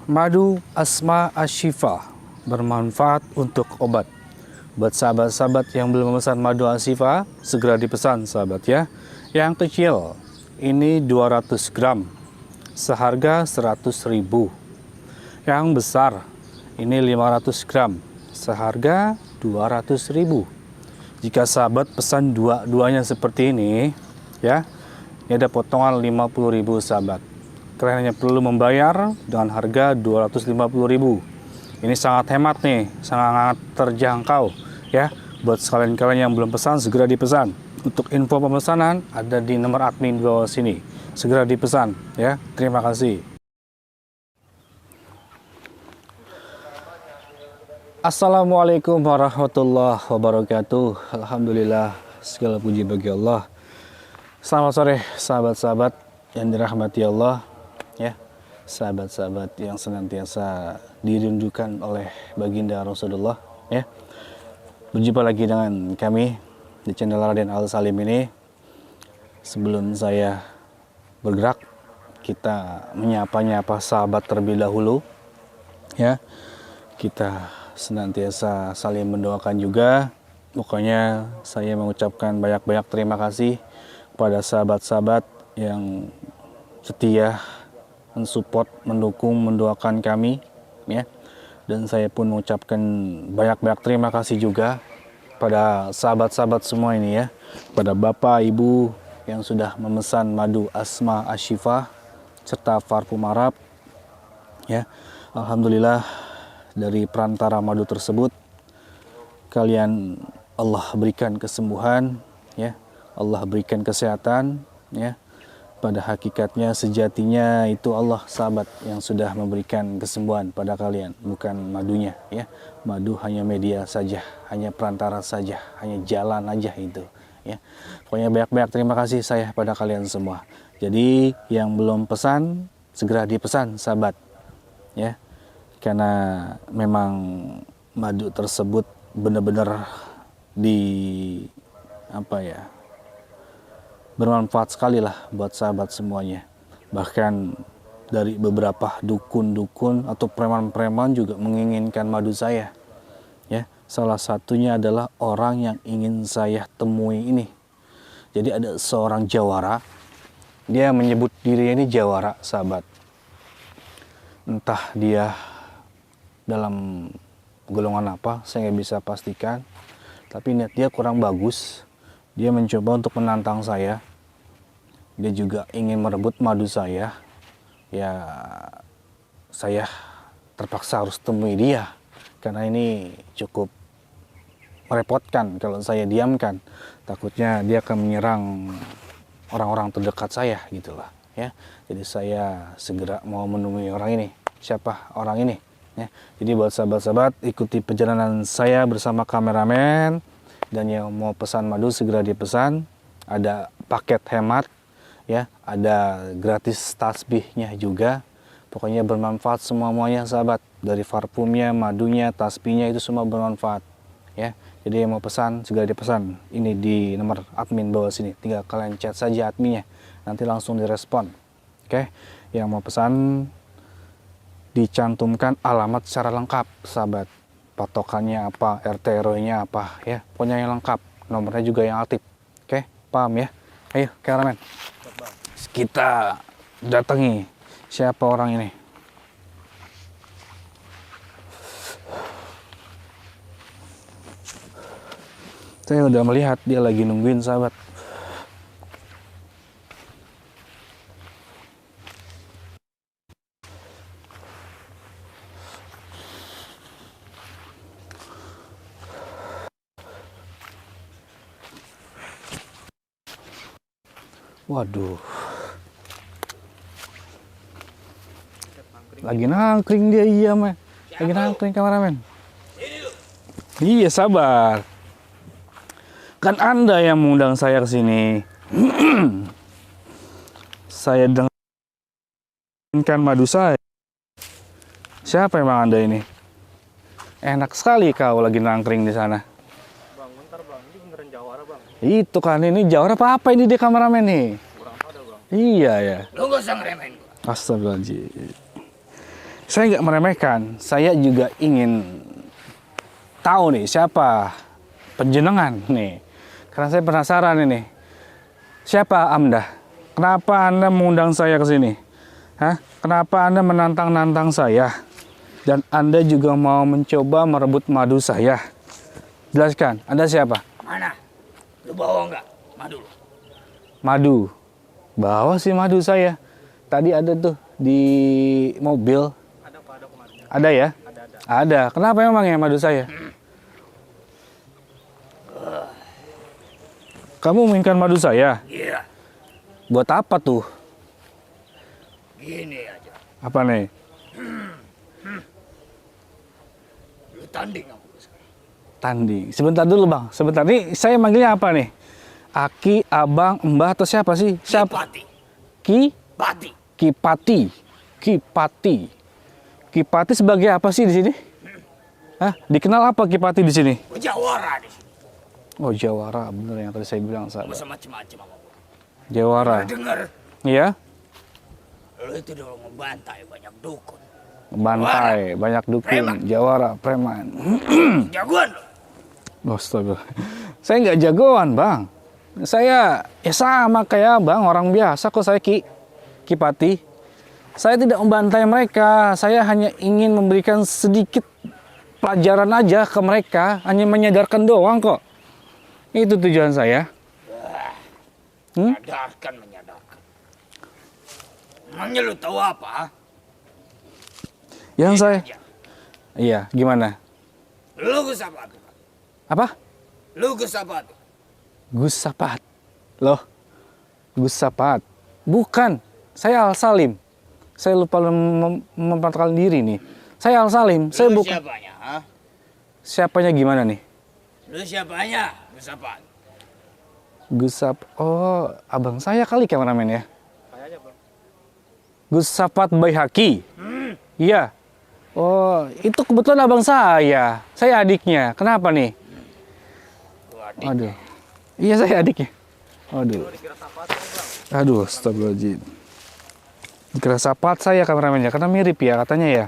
Madu Asma Ashifa bermanfaat untuk obat. Buat sahabat-sahabat yang belum memesan madu Ashifa, segera dipesan sahabat ya. Yang kecil ini 200 gram, seharga 100.000. Yang besar ini 500 gram, seharga 200.000. Jika sahabat pesan dua-duanya seperti ini ya, ini ada potongan 50.000 sahabat. Kalian hanya perlu membayar dengan harga 250.000. Ini sangat hemat nih, sangat terjangkau ya. Buat kalian yang belum pesan, segera dipesan. Untuk info pemesanan ada di nomor admin bawah sini. Segera dipesan ya. Terima kasih. Assalamualaikum warahmatullahi wabarakatuh. Alhamdulillah, segala puji bagi Allah. Selamat sore sahabat-sahabat yang dirahmati Allah ya. Sahabat-sahabat yang senantiasa dirindukan oleh baginda Rasulullah ya. Berjumpa lagi dengan kami di channel Raden Al Salim ini. Sebelum saya bergerak, kita menyapa-nyapa sahabat terlebih dahulu ya. Kita senantiasa saling mendoakan juga. Pokoknya saya mengucapkan banyak-banyak terima kasih kepada sahabat-sahabat yang setia mensupport, mendukung, mendoakan kami ya. Dan saya pun mengucapkan banyak-banyak terima kasih juga pada sahabat-sahabat semua ini ya, pada Bapak Ibu yang sudah memesan madu Asma Ashifa serta parfum Arab ya. Alhamdulillah, dari perantara madu tersebut kalian Allah berikan kesembuhan ya, Allah berikan kesehatan ya. Pada hakikatnya sejatinya itu Allah sahabat yang sudah memberikan kesembuhan pada kalian, bukan madunya ya. Madu hanya media saja, hanya perantara saja, hanya jalan aja itu ya. Pokoknya banyak-banyak terima kasih saya pada kalian semua. Jadi yang belum pesan segera dipesan sahabat ya. Karena memang madu tersebut benar-benar bermanfaat sekali lah buat sahabat semuanya. Bahkan dari beberapa dukun-dukun atau preman-preman juga menginginkan madu saya ya. Salah satunya adalah orang yang ingin saya temui ini. Jadi ada seorang jawara, dia menyebut dirinya ini jawara sahabat. Entah dia dalam golongan apa, saya nggak bisa pastikan. Tapi niat dia kurang bagus. Dia mencoba untuk menantang saya. Dia juga ingin merebut madu saya. Ya, saya terpaksa harus temui dia. Karena ini cukup merepotkan kalau saya diamkan. Takutnya dia akan menyerang orang-orang terdekat saya gitulah ya. Jadi saya segera mau menemui orang ini. Siapa orang ini? Ya, jadi buat sahabat-sahabat, ikuti perjalanan saya bersama kameramen. Dan yang mau pesan madu segera dipesan. Ada paket hemat ya, ada gratis tasbihnya juga. Pokoknya bermanfaat semuanya sahabat. Dari parfumnya, madunya, tasbihnya itu semua bermanfaat ya. Jadi yang mau pesan segera dipesan. Ini di nomor admin bawah sini. Tinggal kalian chat saja adminnya, nanti langsung direspon. Oke, yang mau pesan dicantumkan alamat secara lengkap sahabat, patokannya apa, RT RW-nya apa ya, pokoknya yang lengkap, nomornya juga yang aktif. Oke, paham ya? Ayo kameramen, kita datangi siapa orang ini. Saya udah melihat dia lagi nungguin sahabat. Waduh, lagi nangkring dia, iya mah. Lagi nangkring kameramen. Iya sabar. Kan Anda yang mengundang saya ke sini. Saya dengarkan madu saya. Siapa emang Anda ini? Enak sekali kau lagi nangkring di sana. Bang, bentar bang, ini beneran jawara bang. Itu kan, ini jawara apa ini dia kameramen nih? Kurang ada bang. Iya ya. Lu gak usah ngeremehin gua. Astagfirullahaladzim. Saya nggak meremehkan. Saya juga ingin tahu nih siapa penjenengan nih. Karena saya penasaran ini. Siapa Anda? Kenapa Anda mengundang saya ke sini? Hah? Kenapa Anda menantang-nantang saya? Dan Anda juga mau mencoba merebut madu saya? Jelaskan, Anda siapa? Mana? Lu bawa nggak madu lu? Madu. Bawa sih madu saya. Tadi ada tuh di mobil. Ada Pak, ada kemarin. Ada ya? Ada. Ada. Kenapa emang ya madu saya? Kamu menginginkan madu saya? Iya, Buat apa tuh? gini aja. Apa nih? Lu tanding sama gue sekarang. Tanding. Sebentar dulu bang. Sebentar. Nih saya manggilnya apa nih? Aki, abang, mbah atau siapa sih? Siapa? Pati. Ki? Pati. Kipati. Kipati. Kipati sebagai apa sih di sini? Hah? Dikenal apa Kipati di sini? Gue jawara di sini. Oh Jawara, bener yang tadi saya bilang Gak sahabat. usah macem-macem sama gue. Jawara. Dengar, Iya? lu itu dulu ngebantai banyak dukun. Bantai, banyak dukun, Preman. Jawara, preman. Jagoan lu. Astaga. Saya nggak jagoan bang. Saya ya sama kayak bang, orang biasa kok saya Kipati. Saya tidak membantai mereka. Saya hanya ingin memberikan sedikit pelajaran aja ke mereka. Hanya menyadarkan doang kok. Itu tujuan saya. Menyadarkan. Emangnya lu tahu apa? Yang saya, Aja. iya gimana? Lu gus apa tuh? Apa? Lu gus apa tuh? Gus Sapat. Loh, Gus Sapat. Bukan, saya Al Salim. Saya lupa memperkenalkan diri nih. Saya Al Salim. Saya Lu bukan. siapanya? Ha? Siapanya gimana nih? Lu siapanya? Gus apa? Gus Sap. Oh, abang saya kali kameramen ya. Kayaknya Bang. Gus Sapat Baihaqi. Iya. Oh, itu kebetulan abang saya. Saya adiknya. Kenapa nih? Lu adik. Aduh. Iya, saya adiknya. Aduh. Lu dikira apa tuh Bang? Aduh, astagfirullahaladzim. Dikira Sapat saya kameramennya, karena mirip ya katanya ya.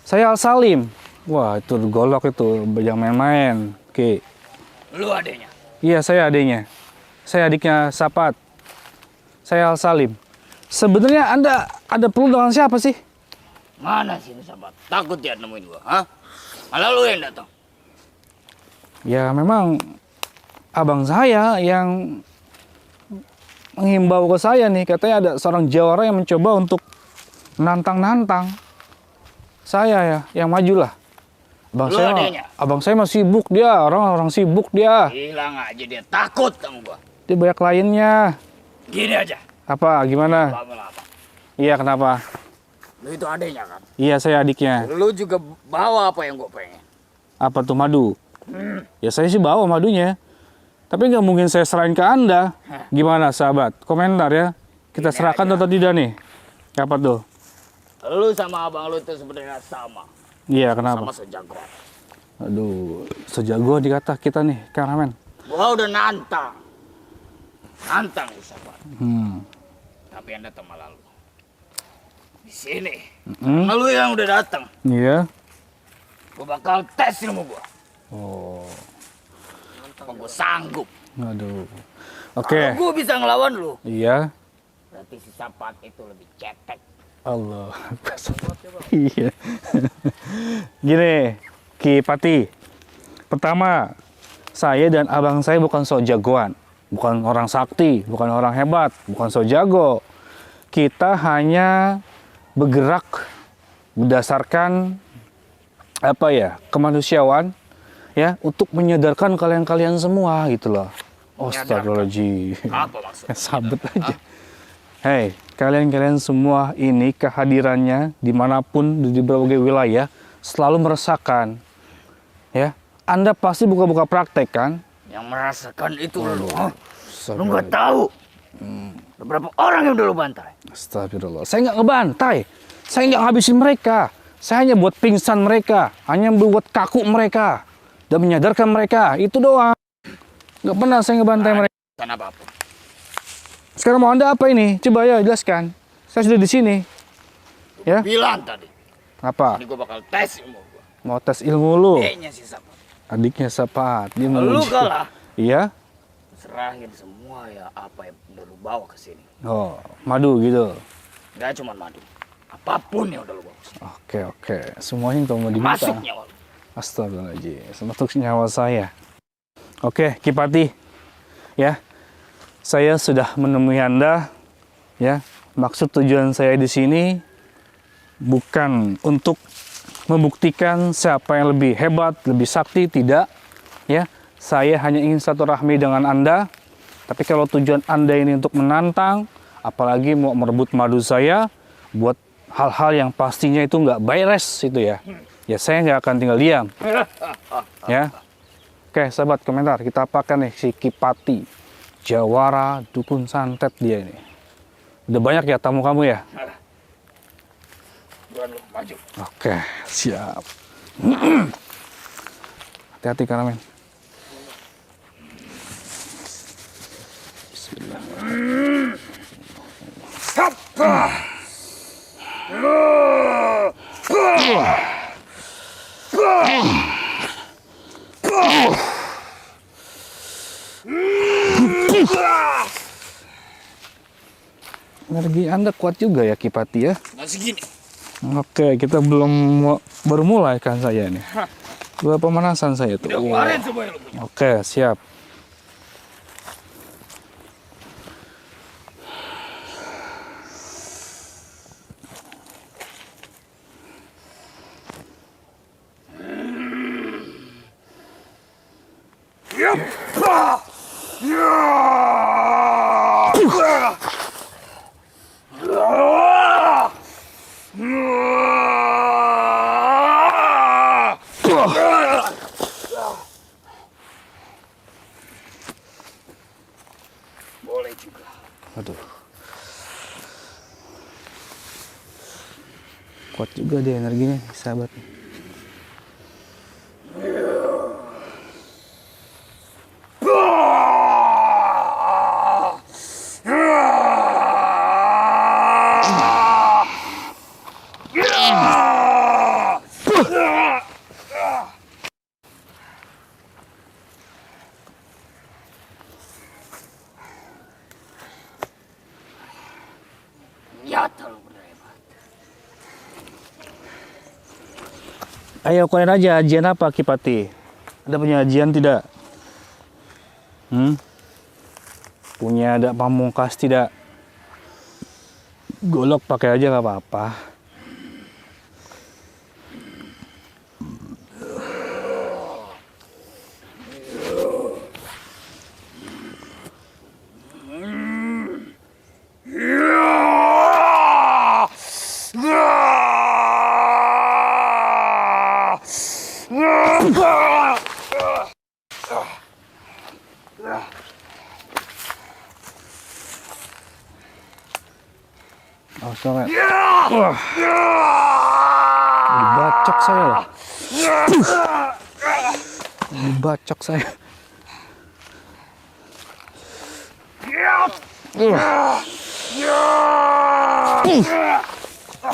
Saya Al Salim. Wah, itu golok itu, jangan main-main. Oke. Lu adiknya. Iya, saya adiknya. Saya adiknya Sapat. Saya Al Salim. Sebenarnya Anda ada perlu dengan siapa sih? Mana sih ini sahabat? Takut dia nemuin gua, ha? Malah lu yang datang. Ya, memang abang saya yang menghimbau ke saya nih. Katanya ada seorang jawara yang mencoba untuk nantang-nantang saya ya, yang majulah. Lu adanya? Abang saya masih sibuk dia, orang sibuk dia. Hilang aja dia takut sama gua. Dia banyak kliennya. Gini aja. Apa? Gimana? Lama apa? Iya, kenapa? Lu itu adiknya kan? Iya, saya adiknya. Lu juga bawa apa yang gua pengen. Apa tuh madu? Ya saya sih bawa madunya. Tapi nggak mungkin saya serahin ke Anda. Gimana sahabat? Komentar ya. Kita Gini serahkan aja. atau tidak nih? Apa tuh? Lu sama abang lu itu sebenarnya sama. Iya, kenapa? Sama sejagoan. Aduh, sejago dikata kita nih, kameramen. Gua udah nantang. Nantang nih sahabat. Tapi Anda teman lalu. Di sini. Karena lu yang udah datang. Iya. Gua bakal tes ilmu gua. Oh, Apa gua sanggup. aduh. Kalau Oke. gua bisa ngelawan lu. Iya. Berarti si Sapat itu lebih cetek. Allah. Iya. Gini, Ki Pati. Pertama, saya dan abang saya bukan so jagoan, bukan orang sakti, bukan orang hebat, bukan so jago. Kita hanya bergerak berdasarkan apa ya, kemanusiaan ya, untuk menyadarkan kalian-kalian semua gitu loh. Astagfirullahaladzim. Apa maksudnya? Sabet aja. Hei, kalian-kalian semua ini kehadirannya dimanapun di berbagai wilayah selalu meresahkan. Ya, Anda pasti buka-buka praktek kan? Yang merasakan itu lu. Hah? Lu nggak tahu. Beberapa orang yang udah lu bantai. Astagfirullah. Saya nggak ngebantai. Saya nggak ngabisin mereka. Saya hanya buat pingsan mereka. Hanya buat kaku mereka. Dan menyadarkan mereka. Itu doang. Nggak pernah saya ngebantai mereka. Bukan apa-apa. Sekarang mau Anda apa ini? Coba ya jelaskan. Saya sudah di sini. Ya? Bilang tadi. Apa? Ini gua bakal tes ilmu gua. Mau tes ilmu lu? Kayaknya si Sapat. Adiknya Sapat. Dia mau Lu uji. kalah. Iya? Serahin semua ya apa yang udah lu bawa ke sini. Oh, madu gitu. Gak cuma madu. Apapun yang udah lu bawa. Oke. Semuanya yang mau diminta. Masuk nyawa lu. Astagfirullahaladzim. Termasuk nyawa saya. Oke, Kipati. Ya. Saya sudah menemui Anda. Ya. Maksud tujuan saya di sini bukan untuk membuktikan siapa yang lebih hebat, lebih sakti, tidak. Ya. Saya hanya ingin silaturahmi dengan Anda. Tapi kalau tujuan Anda ini untuk menantang, apalagi mau merebut madu saya, buat hal-hal yang pastinya itu nggak beres itu ya. Ya saya nggak akan tinggal diam. Ya. Oke, sahabat komentar, kita apakan nih si Kipati, jawara dukun santet dia ini. Udah banyak ya tamu kamu ya? Buruan lu, maju. Oke, siap. Hati-hati Karamen. Bismillah. Energi Anda kuat juga ya Kipati ya. Nggak segini. Oke, kita baru mulai kan saya ini. Dua pemanasan saya tuh. Udah keluarin semua yang lu punya. Oke, siap. Boleh juga. Aduh. Kuat juga dia energinya, sahabat. Nyata lu bener hebat. Ayo kalian aja, ajian apa Kipati? Ada punya ajian tidak? Punya ada pamungkas tidak? Golok pakai aja nggak apa-apa. Oh, sorry. Wah. Dibacok saya loh. Dibacok saya.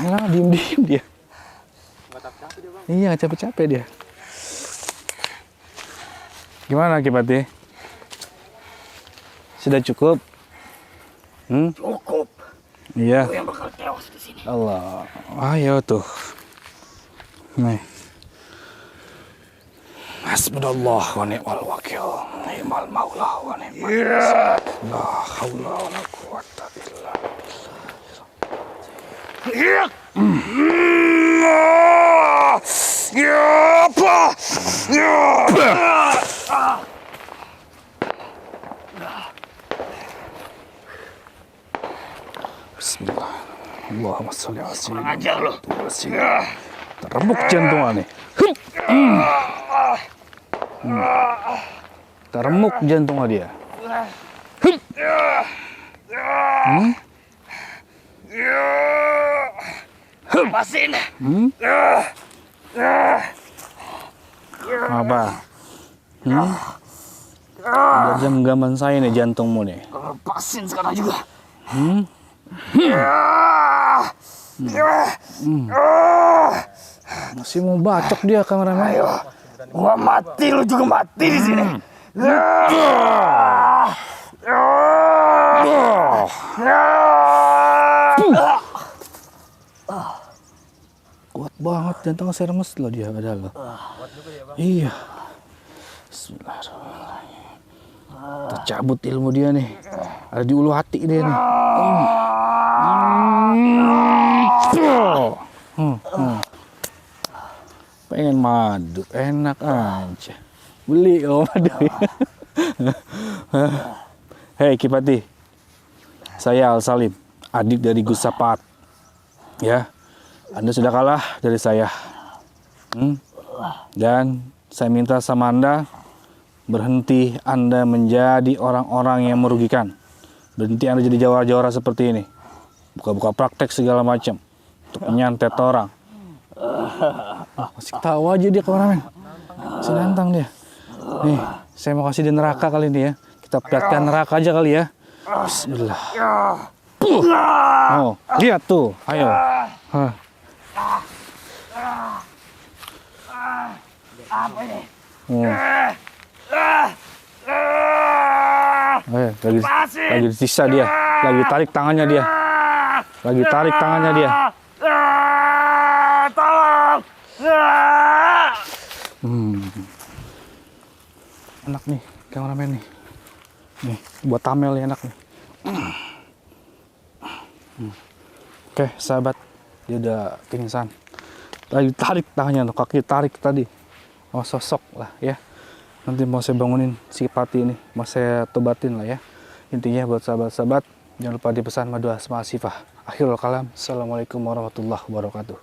Nah, diem-diem dia. Nggak capek dia bang. Iya, nggak capek-capek dia. Gimana Kipati? Sudah cukup? Cukup. Iya. Lu yang bakal tewas di sini. Allah. Ayo tuh. Nih. Hasbunallah wa ni'mal wakil. Ni'mal maula wa ni'mal nasir. La haula wa la quwwata illa Bismillah. Allahumma sholli ala Kurang sayyidina ajar lu. Teremuk jantungannya. Teremuk jantungnya dia. Lepasin. Apa? Udah genggaman saya nih jantungmu nih. Lepasin sekarang juga. Masih mau bacok dia kameramen. Ayo, gua mati, lu juga mati di sini. Kuat banget jantung sermes loh dia padahal loh. Iya. Bismillahirrahmanirrahim. Tercabut ilmu dia nih. Ada di ulu hati dia nih. Pengen madu, enak aja. Beli madu. Hei Kipati, saya Al Salim, adik dari Gus Sapat. Ya, Anda sudah kalah dari saya. Dan saya minta sama Anda, berhenti Anda menjadi orang-orang yang merugikan. Berhenti Anda jadi jawara-jawara seperti ini. Buka-buka praktek segala macam. Untuk menyantet orang. Masih ketawa aja dia kameramen. Masih nantang dia. Nih, saya mau kasih dia neraka kali ini ya. Kita perlihatkan neraka aja kali ya. Bismillah. Oh, lihat tuh. Ayo. Apa ini? Lagi disiksa dia. Lagi tarik tangannya dia. Lagi tarik tangannya dia. Tolong. Enak nih, kameramen nih. Nih, buat tamel ya enak nih. Oke, sahabat. Dia udah pingsan. Lagi tarik tangannya, kaki tarik tadi. Oh, sosok lah ya. Nanti mau saya bangunin si Pati ini. Mau saya tobatin lah ya. Intinya buat sahabat-sahabat, jangan lupa dipesan madu asma sifah. Akhirul kalam. Assalamualaikum warahmatullahi wabarakatuh.